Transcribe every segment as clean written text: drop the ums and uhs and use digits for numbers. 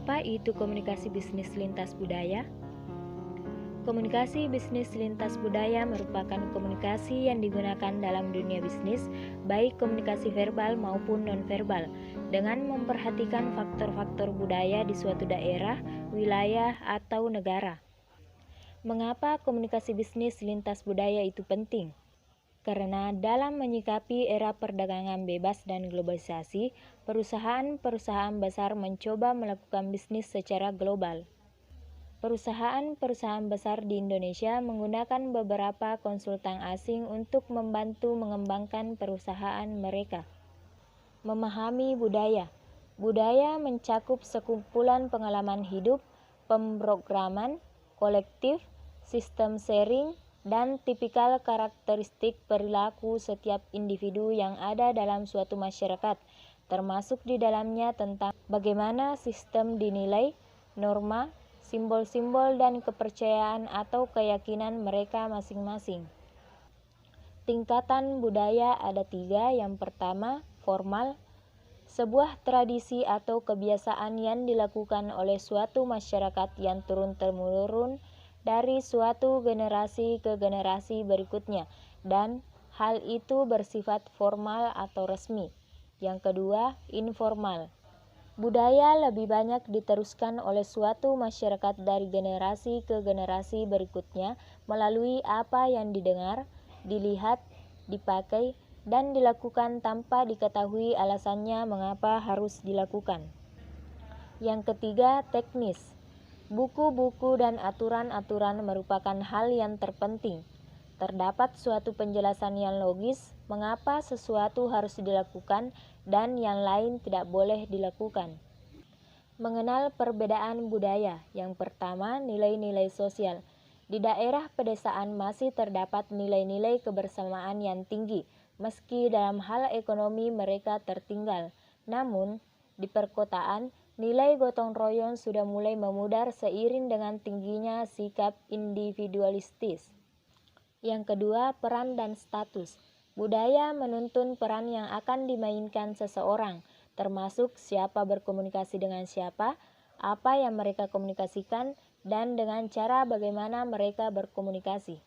Apa itu komunikasi bisnis lintas budaya? Komunikasi bisnis lintas budaya merupakan komunikasi yang digunakan dalam dunia bisnis, baik komunikasi verbal maupun nonverbal, dengan memperhatikan faktor-faktor budaya di suatu daerah, wilayah, atau negara. Mengapa komunikasi bisnis lintas budaya itu penting? Karena dalam menyikapi era perdagangan bebas dan globalisasi, perusahaan-perusahaan besar mencoba melakukan bisnis secara global. Perusahaan-perusahaan besar di Indonesia menggunakan beberapa konsultan asing untuk membantu mengembangkan perusahaan mereka. Memahami budaya. Budaya mencakup sekumpulan pengalaman hidup, pemrograman, kolektif, sistem sharing, dan tipikal karakteristik perilaku setiap individu yang ada dalam suatu masyarakat, termasuk di dalamnya tentang bagaimana sistem dinilai, norma, simbol-simbol dan kepercayaan atau keyakinan mereka masing-masing. Tingkatan budaya ada 3. Yang pertama, formal, sebuah tradisi atau kebiasaan yang dilakukan oleh suatu masyarakat yang turun-temurun dari suatu generasi ke generasi berikutnya, dan hal itu bersifat formal atau resmi. Yang kedua, informal. Budaya lebih banyak diteruskan oleh suatu masyarakat dari generasi ke generasi berikutnya melalui apa yang didengar, dilihat, dipakai, dan dilakukan tanpa diketahui alasannya mengapa harus dilakukan. Yang ketiga, teknis. Buku-buku dan aturan-aturan merupakan hal yang terpenting. Terdapat suatu penjelasan yang logis mengapa sesuatu harus dilakukan dan yang lain tidak boleh dilakukan. Mengenal perbedaan budaya. Yang pertama, nilai-nilai sosial. Di daerah pedesaan masih terdapat nilai-nilai kebersamaan yang tinggi, meski dalam hal ekonomi mereka tertinggal. Namun, di perkotaan, nilai gotong royong sudah mulai memudar seiring dengan tingginya sikap individualistis. Yang kedua, peran dan status. Budaya menuntun peran yang akan dimainkan seseorang, termasuk siapa berkomunikasi dengan siapa, apa yang mereka komunikasikan, dan dengan cara bagaimana mereka berkomunikasi.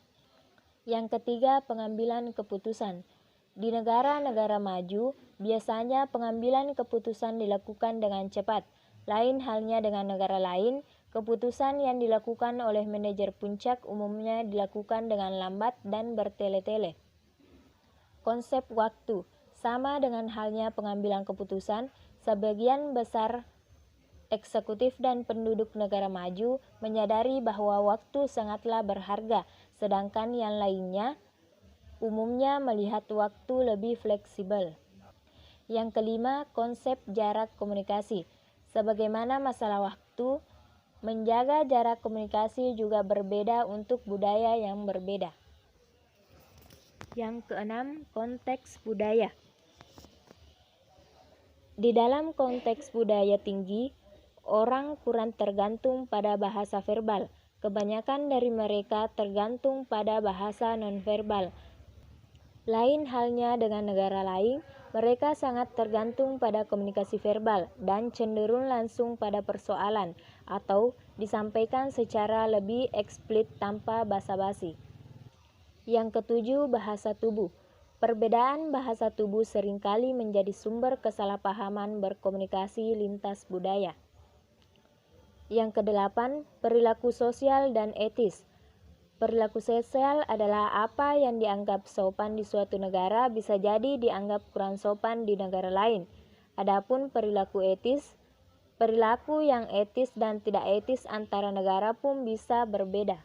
Yang ketiga, pengambilan keputusan. Di negara-negara maju, biasanya pengambilan keputusan dilakukan dengan cepat. Lain halnya dengan negara lain, keputusan yang dilakukan oleh manajer puncak umumnya dilakukan dengan lambat dan bertele-tele. Konsep waktu. Sama dengan halnya pengambilan keputusan, sebagian besar eksekutif dan penduduk negara maju menyadari bahwa waktu sangatlah berharga, sedangkan yang lainnya umumnya melihat waktu lebih fleksibel. Yang kelima, konsep jarak komunikasi. Sebagaimana masalah waktu, menjaga jarak komunikasi juga berbeda untuk budaya yang berbeda. Yang keenam, konteks budaya. Di dalam konteks budaya tinggi, orang kurang tergantung pada bahasa verbal. Kebanyakan dari mereka tergantung pada bahasa nonverbal. Lain halnya dengan negara lain, mereka sangat tergantung pada komunikasi verbal dan cenderung langsung pada persoalan atau disampaikan secara lebih eksplisit tanpa basa-basi. Yang ketujuh, bahasa tubuh. Perbedaan bahasa tubuh seringkali menjadi sumber kesalahpahaman berkomunikasi lintas budaya. Yang kedelapan, perilaku sosial dan etis. Perilaku sosial adalah apa yang dianggap sopan di suatu negara bisa jadi dianggap kurang sopan di negara lain. Adapun perilaku etis, perilaku yang etis dan tidak etis antara negara pun bisa berbeda.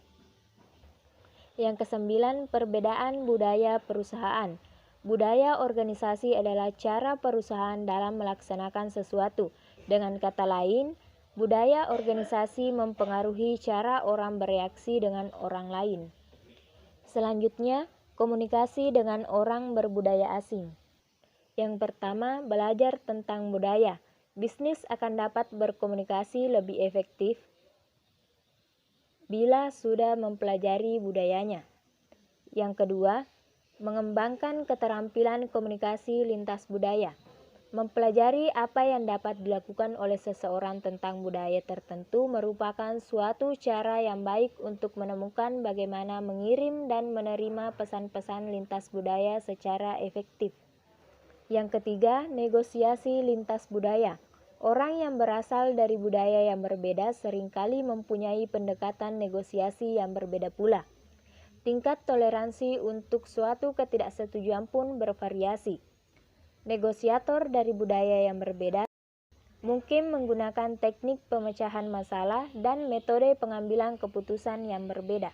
Yang kesembilan, perbedaan budaya perusahaan. Budaya organisasi adalah cara perusahaan dalam melaksanakan sesuatu. Dengan kata lain, budaya organisasi mempengaruhi cara orang bereaksi dengan orang lain. Selanjutnya, komunikasi dengan orang berbudaya asing. Yang pertama, belajar tentang budaya. Bisnis akan dapat berkomunikasi lebih efektif bila sudah mempelajari budayanya. Yang kedua, mengembangkan keterampilan komunikasi lintas budaya. Mempelajari apa yang dapat dilakukan oleh seseorang tentang budaya tertentu merupakan suatu cara yang baik untuk menemukan bagaimana mengirim dan menerima pesan-pesan lintas budaya secara efektif. Yang ketiga, negosiasi lintas budaya. Orang yang berasal dari budaya yang berbeda seringkali mempunyai pendekatan negosiasi yang berbeda pula. Tingkat toleransi untuk suatu ketidaksetujuan pun bervariasi. Negosiator dari budaya yang berbeda mungkin menggunakan teknik pemecahan masalah dan metode pengambilan keputusan yang berbeda.